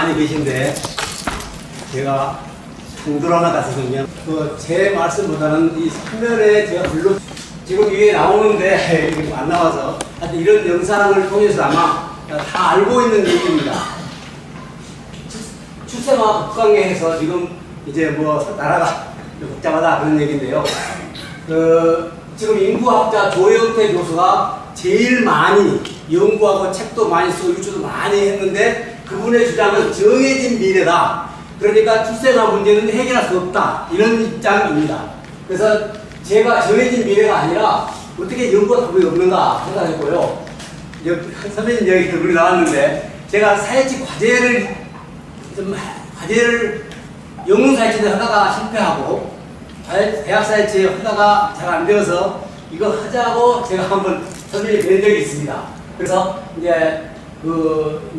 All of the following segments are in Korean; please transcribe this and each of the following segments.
많이 계신데 제가 강도로 하나 갔거든요. 제 말씀보다는 이 화면에 제가 불러 지금 이게 나오는데 이게 안 나와서 하여튼 이런 영상을 통해서 아마 다 알고 있는 얘기입니다. 출생아 국강회에서 지금 이제 뭐 나라가 복잡하다 그런 얘기인데요. 지금 인구학자 조영태 교수가 제일 많이 연구하고 책도 많이 쓰고 유튜도 많이 했는데 그분의 주장은 정해진 미래다. 그러니까 출생아 문제는 해결할 수 없다. 이런 입장입니다. 그래서 제가 정해진 미래가 아니라 어떻게 연구가 답이 없는가 생각했고요. 선배님 여기 얼굴이 나왔는데 제가 사회치 과제를 영문 사회치를 하다가 실패하고 대학 사회치 하다가 잘 안 되어서 이거 하자고 제가 한번 선배님 뵌 적이 있습니다. 그래서 이제 그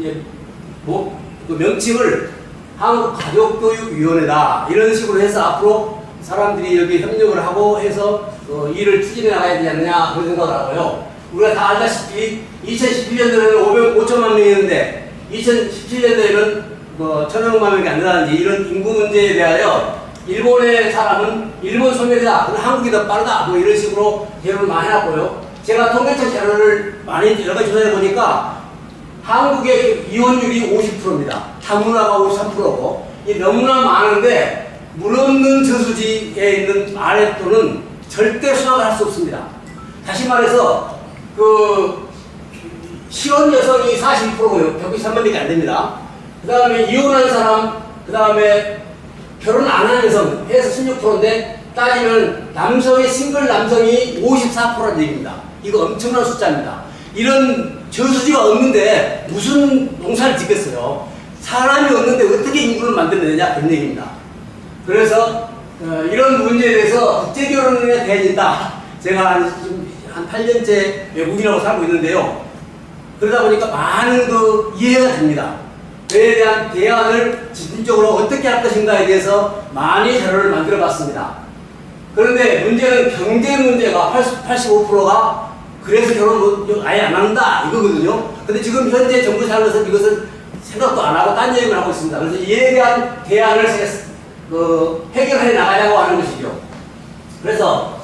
명칭을 한국가족교육위원회다 이런 식으로 해서 앞으로 사람들이 여기 협력을 하고 해서 일을 추진해 나가야 되지 않느냐 그런 생각을 하고요. 우리가 다 알다시피 2011년도에는 5천만 명이었는데 2017년도에는 1,000만 명이 안 된다든지 이런 인구 문제에 대하여 일본의 사람은 일본 소멸이다, 한국이 더 빠르다 뭐 이런 식으로 대응을 많이 해놨고요. 제가 통계청 자료를 많이 여러 가지 조사해 보니까 한국의 이혼율이 50%입니다. 다문화가 53%고 너무나 많은데 물 없는 저수지에 있는 아랫도는 절대 수락을 할 수 없습니다. 다시 말해서 시혼 여성이 42%고요. 격이 3만밖에 안 됩니다. 그 다음에 이혼한 사람, 그 다음에 결혼 안 하는 여성 해서 16%인데 따지면 남성의 싱글 남성이 54%라는 얘기입니다. 이거 엄청난 숫자입니다. 이런 저수지가 없는데 무슨 농사를 짓겠어요. 사람이 없는데 어떻게 인구를 만들어내냐 그런 얘기입니다. 그래서 이런 문제에 대해서 국제결혼에 대해진다. 제가 한 8년째 외국인하고 살고 있는데요. 그러다 보니까 많은 이해가 됩니다. 그에 대한 대안을 집중적으로 어떻게 할 것인가에 대해서 많이 자료를 만들어 봤습니다. 그런데 문제는 경제 문제가 85%가 그래서 결혼 아예 안 한다 이거거든요. 근데 지금 현재 정부 차원에서 이것은 생각도 안 하고 딴 얘기를 하고 있습니다. 그래서 이에 대한 대안을 해결해 나가려고 하는 것이죠. 그래서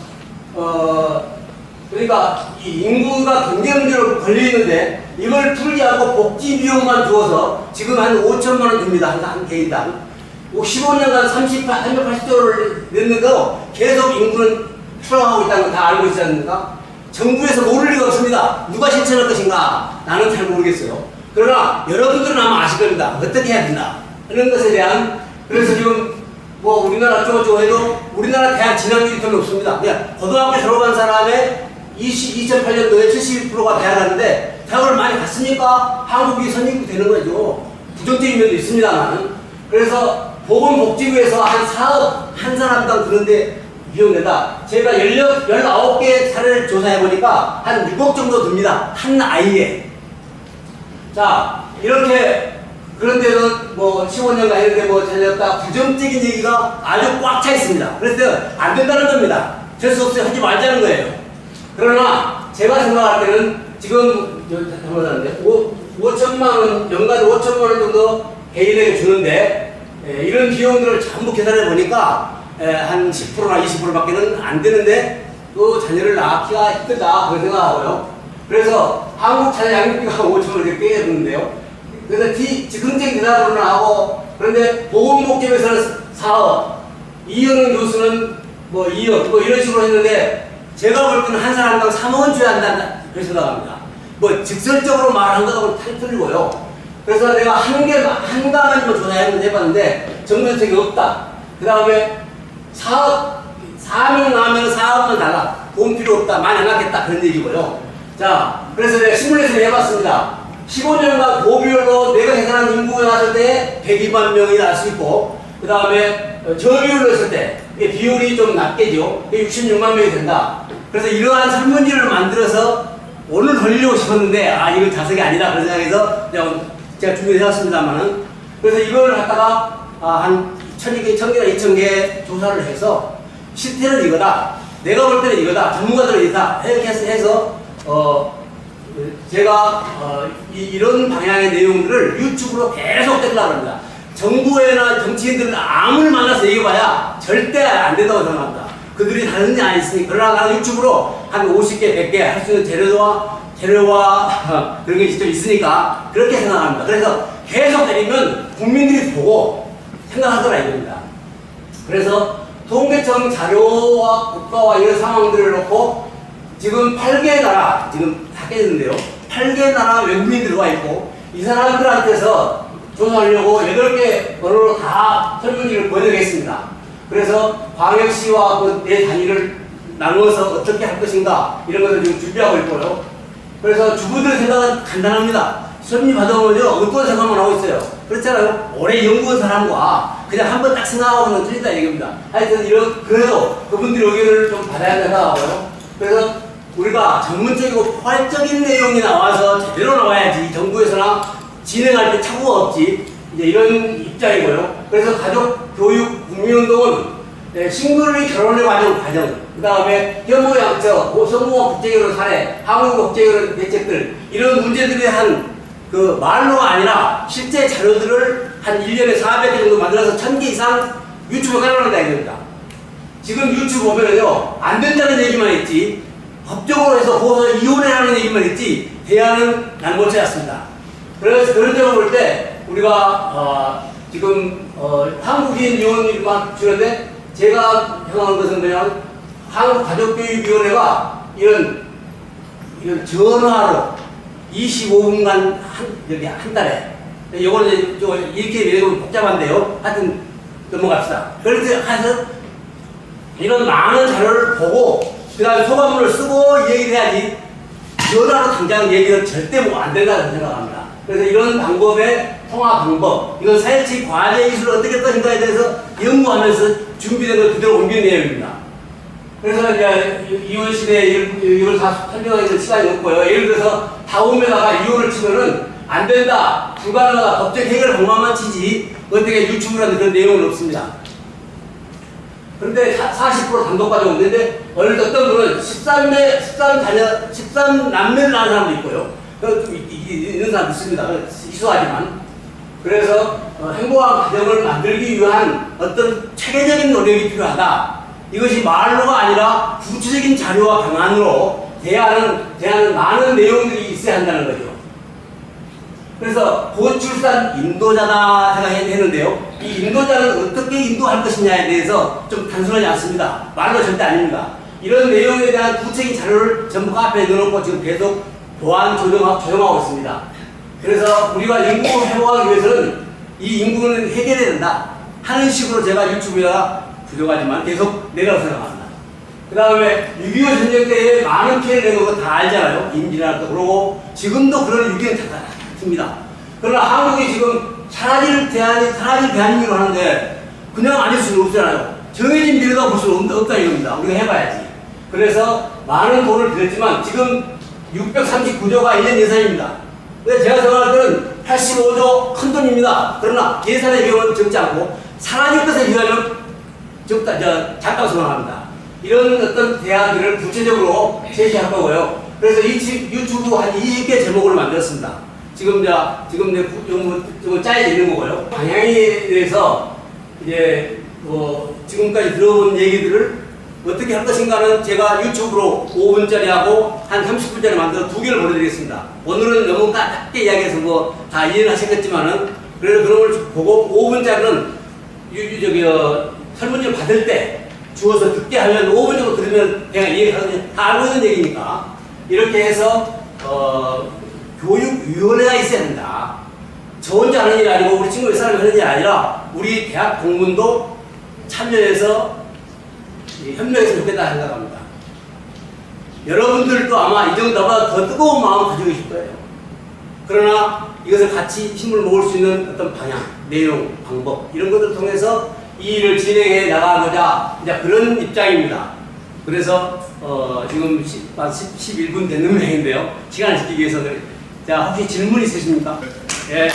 그러니까 이 인구가 경제 문제로 걸리는데 이걸 풀지 않고 복지 비용만 주어서 지금 한 5천만 원 줍니다. 한 개인당. 15년간 380조를 냈는데도 계속 인구는 추락하고 있다는 걸 다 알고 있지 않습니까? 정부에서 모를 리가 없습니다. 누가 실천할 것인가? 나는 잘 모르겠어요. 그러나 여러분들은 아마 아실 겁니다. 어떻게 해야 된다. 이런 것에 대한 그래서 지금 우리나라 어쩌고저쩌고 해도 우리나라 대학 진학률이 별로 없습니다. 그냥 고등학교 졸업한 사람의 2008년도에 71%가 대학 갔는데 대학을 많이 갔으니까 한국이 선진국 되는 거죠. 부정적인 면도 있습니다만. 그래서 보건복지부에서 한 사업 한 사람당 드는데 비용내다. 제가 19개 사례를 조사해보니까 한 6억 정도 듭니다. 한 아이에. 자, 이렇게, 그런데도 15년간 이런데 잘렸다. 부정적인 얘기가 아주 꽉 차 있습니다. 그래서 안 된다는 겁니다. 될 수 없어요. 하지 말자는 거예요. 그러나 제가 생각할 때는 지금, 5천만 원, 연간 5천만 원 정도 개인에게 주는데, 이런 비용들을 전부 계산해 보니까 한 10%나 20%밖에는 안 되는데 또 자녀를 낳기가 힘들다 그런 생각하고요. 그래서 한국 자녀 양육비가 5천 원 이렇게 깨졌는데요. 그래서 즉흥적 대답으로는 하고 그런데 보건복지부에서는 4억, 이현웅 교수는 2억 이런 식으로 했는데 제가 볼 때는 한 사람당 3억은 줘야 한다 그렇게 생각합니다. 직설적으로 말한 거하고는 틀리고요. 그래서 내가 한 가만 조사해봤는데 정부 정책이 없다. 그 다음에 4명 나오면 4억만 달라. 돈 필요 없다. 많이 안 하겠다. 그런 얘기고요. 자, 그래서 내가 시뮬레이션 해봤습니다. 15년간 고비율로 내가 계산한 인구가 나왔을 때 102만 명이 날 수 있고, 그 다음에 저비율로 했을 때 비율이 좀 낮겠죠. 66만 명이 된다. 그래서 이러한 설문지를 만들어서 오늘 돌리려고 싶었는데, 이거 자석이 아니다. 그런 생각해서 제가 준비를 해왔습니다만은. 그래서 이걸 갖다가 한 1,000개나 2,000개 조사를 해서 실태는 이거다. 내가 볼 때는 이거다. 전문가들은 이거다. 이렇게 해서 제가 이런 방향의 내용들을 유튜브로 계속 되려고 합니다. 정부에나 정치인들은 아무리 만나서 얘기해봐야 절대 안 된다고 생각합니다. 그들이 다른 게 안 있으니. 그러나 나는 유튜브로 한 50개, 100개 할 수 있는 재료와 그런 게 좀 있으니까 그렇게 생각합니다. 그래서 계속 때리면 국민들이 보고 생각하더라 이겁니다. 그래서 통계청 자료와 국가와 이런 상황들을 놓고 지금 8개의 나라, 지금 다 깨졌는데요. 8개의 나라 외국인들이 와 있고 이 사람들한테서 조사하려고 8개 언어로 다 설문지를 보내겠습니다. 그래서 광역시와 그 내 단위를 나누어서 어떻게 할 것인가 이런 것을 지금 준비하고 있고요. 그래서 주부들의 생각은 간단합니다. 설문지 받아보면요 어떤 생각만 하고 있어요. 그렇잖아요. 오래 연구한 사람과 그냥 한번 딱 생각하고는 틀린다 얘기입니다. 하여튼 그래도 그분들의 의견을 좀 받아야 된다고요. 그래서 우리가 전문적이고 포괄적인 내용이 나와서 제대로 나와야지 정부에서나 진행할 때 착오가 없지. 이제 이런 입장이고요. 그래서 가족, 교육, 국민운동은 싱글이 결혼의 과정, 그 다음에 혐오 양처, 성모와 국제결혼 사례, 한국 국제결혼 대책들 이런 문제들에 대한 그 말로가 아니라 실제 자료들을 한 1년에 400개 정도 만들어서 1000개 이상 유튜브에 깔아놓는다 이겁니다. 지금 유튜브 보면은요 안 된다는 얘기만 했지 법적으로 해서 거기서 이혼해라는 얘기만 했지 대안은 난 못 찾았습니다. 그래서 그런 점을 볼 때 우리가 지금 한국인 이혼율만 줄었는데 제가 생각하는 것은 그냥 한국가족교육위원회가 이런 전화로 25분간 한 달에 이거는 이렇게 외우면 복잡한데요. 하여튼 넘어갑시다. 그렇게 해서 이런 많은 자료를 보고 그 다음에 소감문을 쓰고 얘기를 해야지 전화로 당장 얘기는 절대 안 된다고 생각합니다. 그래서 이런 방법의 통화 방법, 이건 사회치 과제 기술을 어떻게 할 것인가에 대해서 연구하면서 준비된 걸 그대로 옮긴 내용입니다. 그래서 이제 이혼 시대에 이걸 다 설명하기는 시간이 없고요. 예를 들어서 다음에다가 이혼을 치면은 안 된다, 불가능하다, 법적 해결 방법만 치지 어떻게 유튜브라는 그런 내용은 없습니다. 그런데 40% 단독가족 없는데 어떤 분은 13남매를 낳은 사람도 있고요. 좀 있는 사람도 있습니다. 희소하지만. 그래서 행복한 가정을 만들기 위한 어떤 체계적인 노력이 필요하다. 이것이 말로가 아니라 구체적인 자료와 방안으로 대하는 많은 내용들이 있어야 한다는 거죠. 그래서 고출산 인도자다 생각했는데요. 이 인도자는 어떻게 인도할 것이냐에 대해서 좀 단순하지 않습니다. 말로 절대 아닙니다. 이런 내용에 대한 구체적인 자료를 전부 앞에 넣어놓고 지금 계속 보완 조정하고 있습니다. 그래서 우리가 인구 회복하기 위해서는 이 인구는 해결해야 된다 하는 식으로 제가 유튜브에다가 부족하지만 계속 내라고 생각합니다. 그 다음에 6.25 전쟁 때에 많은 피해를 낸 거 다 알잖아요. 임진왜란도 그러고 지금도 그런 유기는 있습니다. 그러나 한국이 지금 사라질 대한민국을 하는데 그냥 아닐 수는 없잖아요. 정해진 미래가 볼 수는 없다 이겁니다. 우리가 해봐야지. 그래서 많은 돈을 들였지만 지금 639조가 1년 예산입니다. 근데 제가 생각할 때는 85조 큰 돈입니다. 그러나 예산의 비용은 적지 않고 사라질 것에 비하면 작다고 생각합니다. 이런 어떤 대안들을 구체적으로 제시할 거고요. 그래서 이 유튜브 한 20개 제목을 만들었습니다. 지금 짜여 있는 거고요. 방향에 대해서 이제 지금까지 들어본 얘기들을 어떻게 할 것인가는 제가 유튜브로 5분짜리하고 한 30분짜리 만들어 2개를 보내드리겠습니다. 오늘은 너무 짧게 이야기해서 다 이해는 하셨겠지만은 그래서 그런 걸 보고 5분짜리는 설문지를 받을 때 주어서 듣게 하면 5분 정도 들으면 그냥 이해하거든요. 다 알고 있는 얘기니까 이렇게 해서 교육위원회가 있어야 된다. 저 혼자 하는 일이 아니고 우리 친구 몇 사람이 하는 일이 아니라 우리 대학 공문도 참여해서 협력했으면 좋겠다 생각합니다. 여러분들도 아마 이 정도보다 더 뜨거운 마음 가지고 계실 거예요. 그러나 이것을 같이 힘을 모을 수 있는 어떤 방향, 내용, 방법 이런 것들을 통해서 이 일을 진행해 나가고자 이제 그런 입장입니다. 그래서 지금 11분 됐는 모양인데요. 시간을 지키기 위해서 자 혹시 질문 있으십니까? 예.